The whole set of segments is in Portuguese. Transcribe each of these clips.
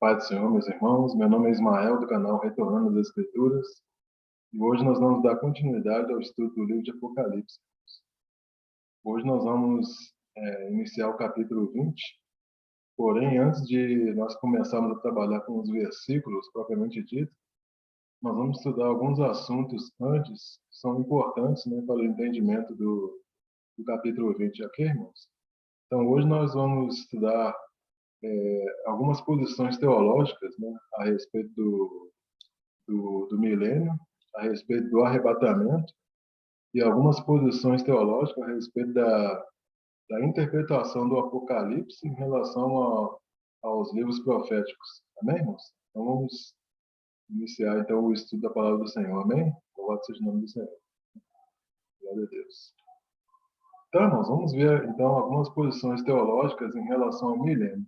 Pai do Senhor, meus irmãos, meu nome é Ismael, do canal Retornando às Escrituras, e hoje nós vamos dar continuidade ao estudo do livro de Apocalipse. Hoje nós vamos iniciar o capítulo 20, porém, antes de nós começarmos a trabalhar com os versículos propriamente ditos, nós vamos estudar alguns assuntos antes, que são importantes, né, para o entendimento do capítulo 20 aqui, irmãos. Então, hoje nós vamos estudar algumas posições teológicas, né, a respeito do milênio, a respeito do arrebatamento e algumas posições teológicas a respeito da interpretação do Apocalipse em relação aos livros proféticos. Amém, irmãos? Então vamos iniciar então o estudo da palavra do Senhor. Amém? Louvado seja o nome do Senhor. Glória a Deus. Então, irmãos, vamos ver então algumas posições teológicas em relação ao milênio.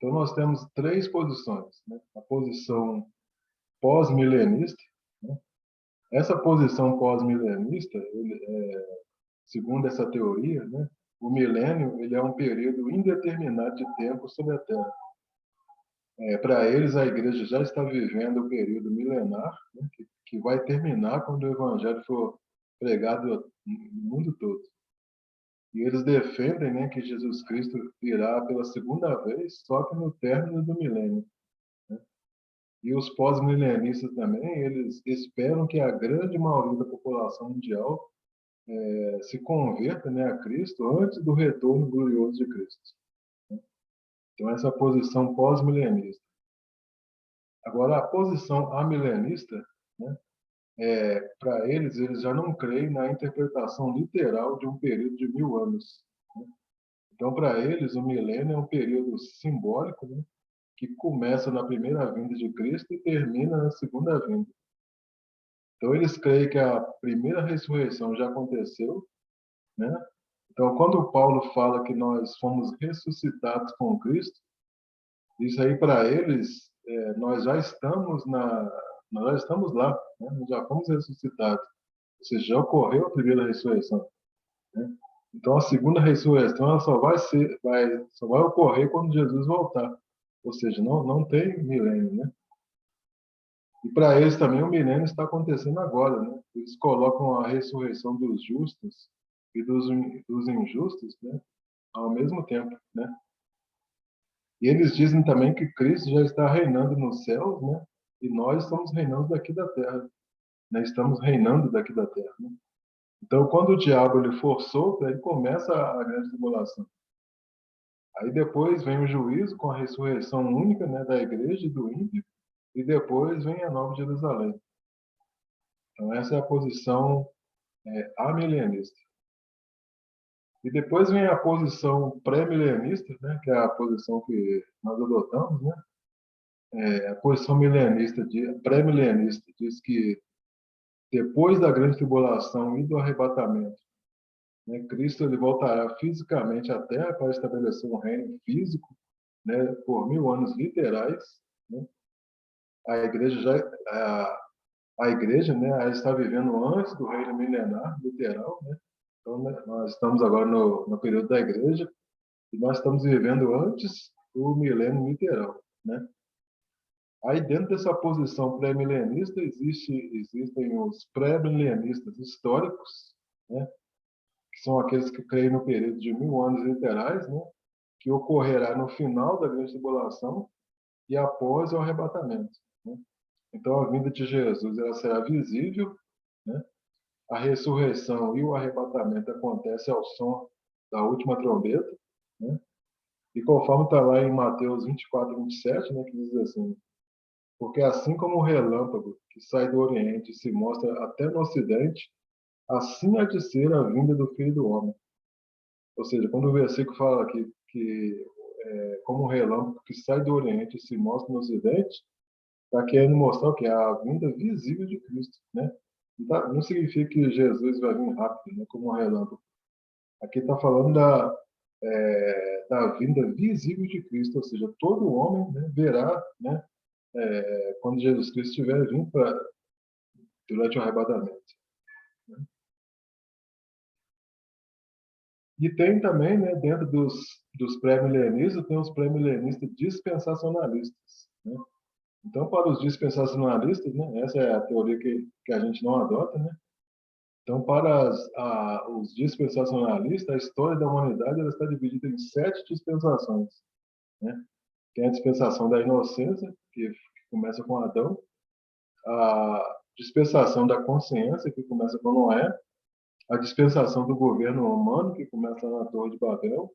Então nós temos três posições, né? A posição pós-milenista, né? Essa posição pós-milenista, segundo essa teoria, né, o milênio ele é um período indeterminado de tempo sobre a Terra. Para eles, a igreja já está vivendo o período milenar, né, que vai terminar quando o evangelho for pregado no mundo todo. E eles defendem, né, que Jesus Cristo virá pela segunda vez, só que no término do milênio. Né? E os pós-milenistas também, eles esperam que a grande maioria da população mundial se converta, né, a Cristo antes do retorno glorioso de Cristo. Então, essa é a posição pós-milenista. Agora, a posição amilenista, né, para eles já não creem na interpretação literal de um período de 1000 anos. Né? Então, para eles, o milênio é um período simbólico, né, que começa na primeira vinda de Cristo e termina na segunda vinda. Então, eles creem que a primeira ressurreição já aconteceu, né? Então, quando Paulo fala que nós fomos ressuscitados com Cristo, isso aí para eles, nós já estamos lá, né? Nós já fomos ressuscitados. Ou seja, já ocorreu a primeira ressurreição, né? Então, a segunda ressurreição ela só vai ocorrer quando Jesus voltar. Ou seja, não tem milênio, né? E para eles também o milênio está acontecendo agora, né? Eles colocam a ressurreição dos justos e dos injustos, né, ao mesmo tempo, né? E eles dizem também que Cristo já está reinando nos céus, né? E nós estamos reinando daqui da terra, né? Estamos reinando daqui da terra, né? Então, quando o diabo ele for solto, aí começa a grande tribulação. Aí depois vem o juízo com a ressurreição única, né, da igreja e do ímpio, e depois vem a Nova Jerusalém. Então, essa é a posição amilenista. E depois vem a posição pré-milenista, né, que é a posição que nós adotamos, né? A posição pré-milenista diz que depois da grande tribulação e do arrebatamento, né, Cristo ele voltará fisicamente à Terra para estabelecer um reino físico, né, por 1000 anos literais. Né? A igreja a igreja, né, ela está vivendo antes do reino milenar literal, né? Então, né, nós estamos agora no período da igreja e nós estamos vivendo antes do milênio literal, né? Aí, dentro dessa posição pré-milenista, existem os pré-milenistas históricos, né, que são aqueles que creem no período de 1000 anos literais, né, que ocorrerá no final da grande tribulação e após o arrebatamento. Né? Então, a vinda de Jesus ela será visível, né? A ressurreição e o arrebatamento acontecem ao som da última trombeta, né? E conforme está lá em Mateus 24, 27, né, que diz assim: porque assim como o relâmpago que sai do Oriente e se mostra até no Ocidente, assim há de ser a vinda do Filho do Homem. Ou seja, quando o versículo fala que como um relâmpago que sai do Oriente e se mostra no Ocidente, está querendo mostrar o que? A vinda visível de Cristo, né? Não significa que Jesus vai vir rápido, né, como um relâmpago. Aqui está falando da vinda visível de Cristo, ou seja, todo homem, né, verá, né, quando Jesus Cristo estiver vindo durante o arrebatamento. Né? E tem também, né, dentro dos pré-milenistas, tem os pré-milenistas dispensacionalistas. né? Então, para os dispensacionalistas, né, essa é a teoria que a gente não adota, né? Então, para os dispensacionalistas, a história da humanidade ela está dividida em 7 dispensações, né? Tem a dispensação da inocência, que começa com Adão, a dispensação da consciência, que começa com Noé, a dispensação do governo humano, que começa na Torre de Babel,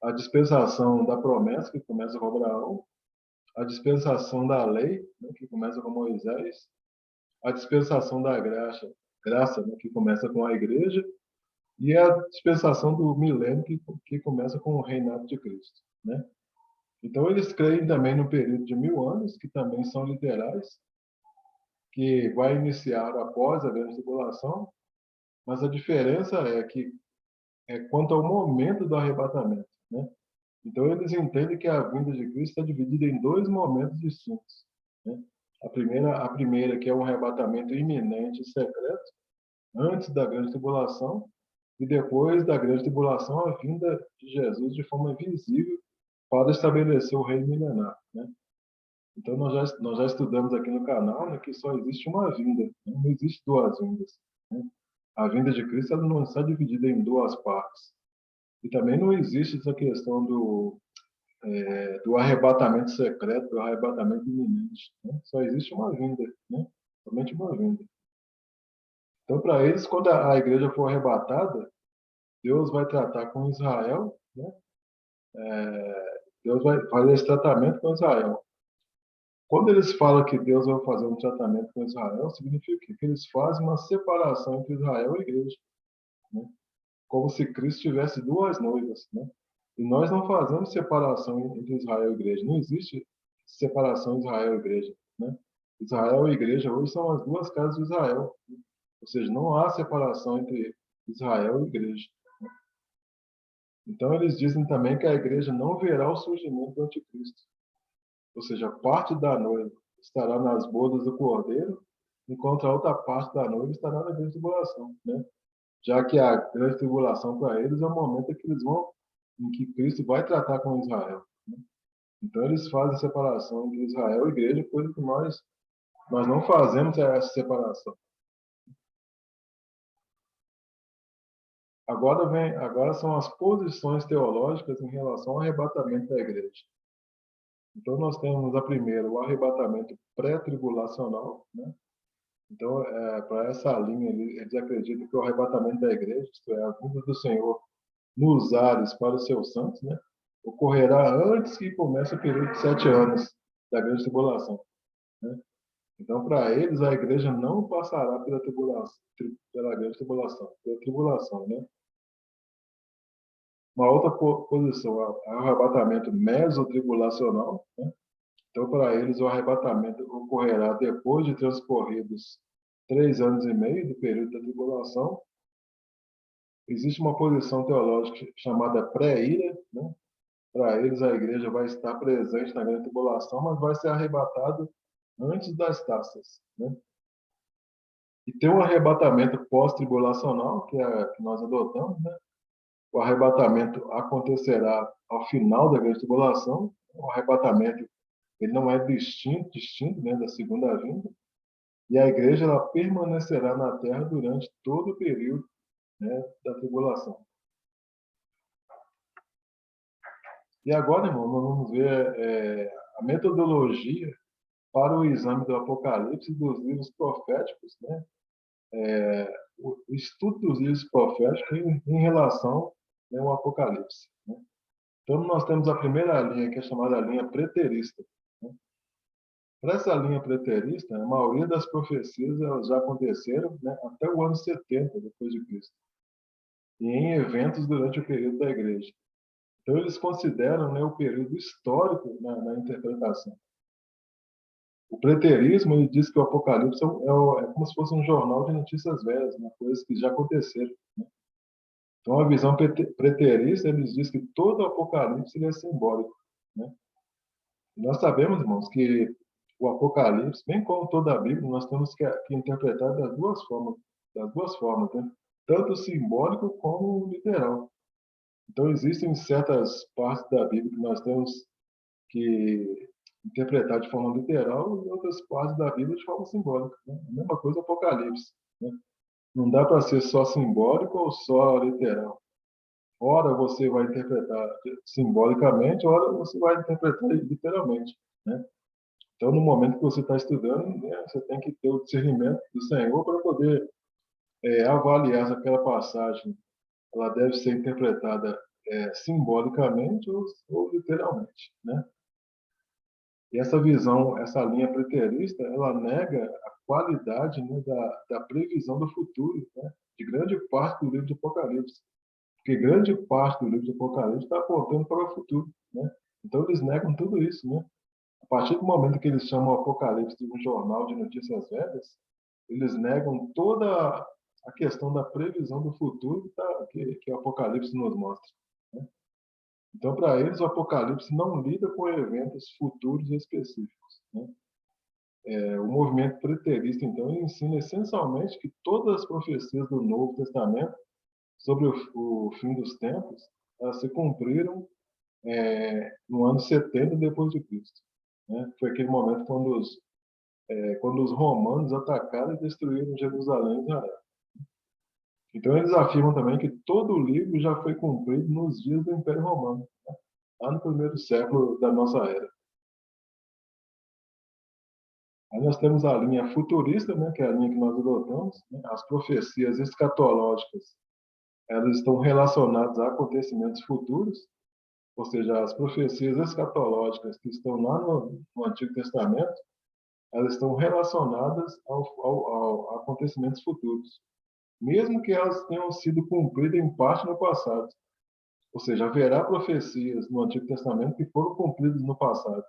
a dispensação da promessa, que começa com Abraão, a dispensação da lei, né, que começa com Moisés, a dispensação da graça, né, que começa com a igreja, e a dispensação do milênio, que começa com o reinado de Cristo, né? Então, eles creem também no período de 1000 anos, que também são literais, que vai iniciar após a grande tribulação, mas a diferença é que é quanto ao momento do arrebatamento, né? Então, eles entendem que a vinda de Cristo está dividida em 2 momentos distintos, né? A primeira, que é um arrebatamento iminente e secreto, antes da grande tribulação, e depois da grande tribulação, a vinda de Jesus de forma visível para estabelecer o reino milenar, né? Então, nós já estudamos aqui no canal, né, que só existe uma vinda, né? Não existe duas vindas, né? A vinda de Cristo ela não está dividida em 2 partes. E também não existe essa questão do arrebatamento secreto, do arrebatamento iminente, né? Só existe uma vinda, né? Somente uma vinda. Então, para eles, quando a igreja for arrebatada, Deus vai tratar com Israel, né? Deus vai fazer esse tratamento com Israel. Quando eles falam que Deus vai fazer um tratamento com Israel, significa que eles fazem uma separação entre Israel e a igreja, né? Como se Cristo tivesse 2 noivas, né? E nós não fazemos separação entre Israel e igreja. Não existe separação entre Israel e igreja, né? Israel e igreja hoje são as 2 casas de Israel, né? Ou seja, não há separação entre Israel e igreja. Então eles dizem também que a igreja não verá o surgimento do anticristo. Ou seja, parte da noiva estará nas bodas do cordeiro, enquanto a outra parte da noiva estará na grande tribulação, né? Já que a grande tribulação para eles é o momento em que Cristo vai tratar com Israel, né? Então eles fazem separação entre Israel e igreja, coisa que nós não fazemos essa separação. Agora são as posições teológicas em relação ao arrebatamento da igreja. Então nós temos a primeira, o arrebatamento pré-tribulacional, né? Então, para essa linha, eles acreditam que o arrebatamento da igreja, isto é, a vinda do Senhor nos ares para os seus santos, né, ocorrerá antes que comece o período de 7 anos da grande tribulação, né? Então, para eles, a igreja não passará pela tribulação, pela grande tribulação, pela tribulação, né? Uma outra posição é o arrebatamento mesotribulacional, né? Então, para eles, o arrebatamento ocorrerá depois de transcorridos 3 anos e meio do período da tribulação. Existe uma posição teológica chamada pré-ira, né? Para eles, a igreja vai estar presente na grande tribulação, mas vai ser arrebatada antes das taças, né? E tem um arrebatamento pós-tribulacional, que nós adotamos, né? O arrebatamento acontecerá ao final da grande tribulação. O arrebatamento ele não é distinto, né, da segunda vinda. E a igreja ela permanecerá na terra durante todo o período, né, da tribulação. E agora, irmão, nós vamos ver a metodologia para o exame do Apocalipse e dos livros proféticos, né? O estudo dos livros proféticos em relação, né, ao Apocalipse, né? Então, nós temos a primeira linha, que é chamada linha preterista, né? Para essa linha preterista, a maioria das profecias elas já aconteceram, né, até o ano 70 depois de Cristo, e em eventos durante o período da igreja. Então, eles consideram, né, o período histórico na interpretação. O preterismo ele diz que o Apocalipse é como se fosse um jornal de notícias velhas, né, coisas que já aconteceram, né? Então, a visão preterista eles diz que todo o Apocalipse ele é simbólico, né? E nós sabemos, irmãos, que o Apocalipse, bem como toda a Bíblia, nós temos que interpretar das duas formas, né? Tanto simbólico como literal. Então, existem certas partes da Bíblia que nós temos que interpretar de forma literal e outras partes da Bíblia de forma simbólica, né? A mesma coisa Apocalipse, né? Não dá para ser só simbólico ou só literal. Ora você vai interpretar simbolicamente, ora você vai interpretar literalmente, né? Então, no momento que você está estudando, né, você tem que ter o discernimento do Senhor para poder avaliar se aquela passagem ela deve ser interpretada simbolicamente ou literalmente, né? E essa visão, essa linha preterista, ela nega a qualidade, né, da previsão do futuro, né, de grande parte do livro de Apocalipse. Porque grande parte do livro de Apocalipse está apontando para o futuro, né? Então eles negam tudo isso, né? A partir do momento que eles chamam o Apocalipse de um jornal de notícias velhas, eles negam toda a questão da previsão do futuro que o Apocalipse nos mostra, né? Então, para eles, o Apocalipse não lida com eventos futuros específicos, né? O movimento preterista, então, ele ensina essencialmente que todas as profecias do Novo Testamento sobre o fim dos tempos, elas se cumpriram no ano 70 depois de Cristo, né? Foi aquele momento quando os romanos atacaram e destruíram Jerusalém e Israel. Então, eles afirmam também que todo o livro já foi cumprido nos dias do Império Romano, né? Lá no primeiro século da nossa era. Aí nós temos a linha futurista, né, que é a linha que nós adotamos, né? As profecias escatológicas, elas estão relacionadas a acontecimentos futuros, ou seja, as profecias escatológicas que estão lá no Antigo Testamento, elas estão relacionadas a acontecimentos futuros, mesmo que elas tenham sido cumpridas em parte no passado. Ou seja, haverá profecias no Antigo Testamento que foram cumpridas no passado,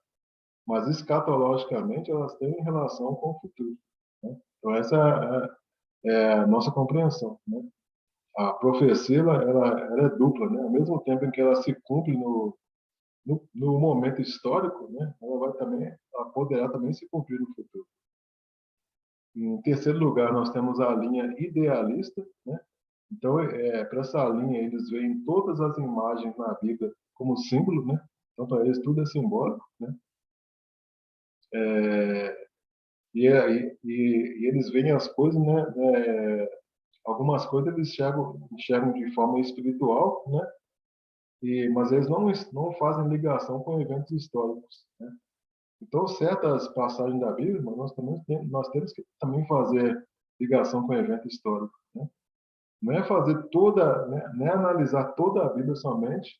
mas escatologicamente elas têm relação com o futuro, né? Então essa é a nossa compreensão, né? A profecia ela é dupla, né? Ao mesmo tempo em que ela se cumpre no momento histórico, né? Ela poderá também se cumprir no futuro. Em terceiro lugar, nós temos a linha idealista, né? Então, para essa linha, eles veem todas as imagens na Bíblia como símbolo, né? Então, para eles, tudo é simbólico, né? E eles veem as coisas, né? Algumas coisas eles enxergam de forma espiritual, né? Mas eles não fazem ligação com eventos históricos, né? Então, certas passagens da Bíblia, nós temos que também fazer ligação com evento histórico, né? Não é fazer né, não é analisar toda a Bíblia somente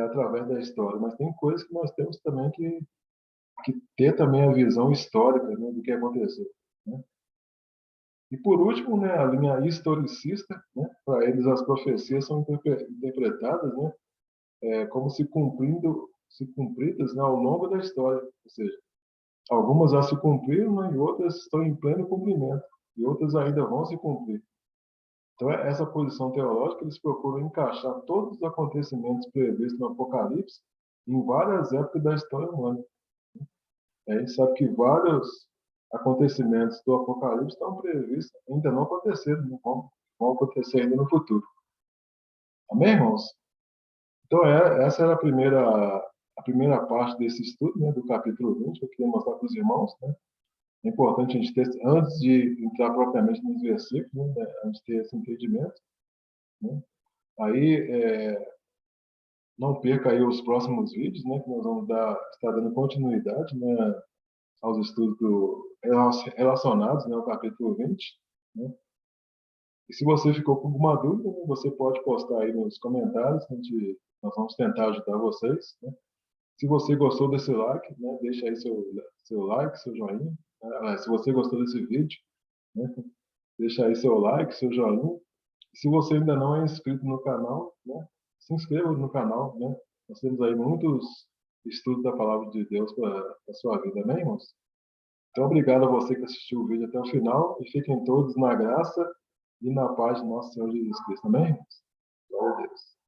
através da história, mas tem coisas que nós temos também que ter também a visão histórica, né, do que aconteceu, né? E por último, né, a linha historicista, né, para eles as profecias são interpretadas, né, como se cumpridas, né, ao longo da história, ou seja, algumas já se cumpriram, né, e outras estão em pleno cumprimento, e outras ainda vão se cumprir. Então, essa posição teológica, eles procuram encaixar todos os acontecimentos previstos no Apocalipse em várias épocas da história humana. A gente sabe que vários acontecimentos do Apocalipse estão previstos, ainda não aconteceram, né? Vão acontecer ainda no futuro. Amém, irmãos? Então, essa era a primeira parte desse estudo, né, do capítulo 20, que eu queria mostrar para os irmãos, né? É importante a gente ter, antes de entrar propriamente nos versículos, né, a gente ter esse entendimento, né? Aí, não perca aí os próximos vídeos, né, que nós vamos estar dando continuidade, né, aos estudos relacionados, né, ao capítulo 20, né? E se você ficou com alguma dúvida, né, você pode postar aí nos comentários, nós vamos tentar ajudar vocês, né? Se você gostou desse like, né, deixa aí seu like, seu joinha. Se você gostou desse vídeo, né, deixa aí seu like, seu joinha. E se você ainda não é inscrito no canal, né, se inscreva no canal, né? Nós temos aí muitos estudos da palavra de Deus para a sua vida, amém, irmãos? Então, obrigado a você que assistiu o vídeo até o final e fiquem todos na graça e na paz de nosso Senhor Jesus Cristo, amém, irmãos? Glória a Deus.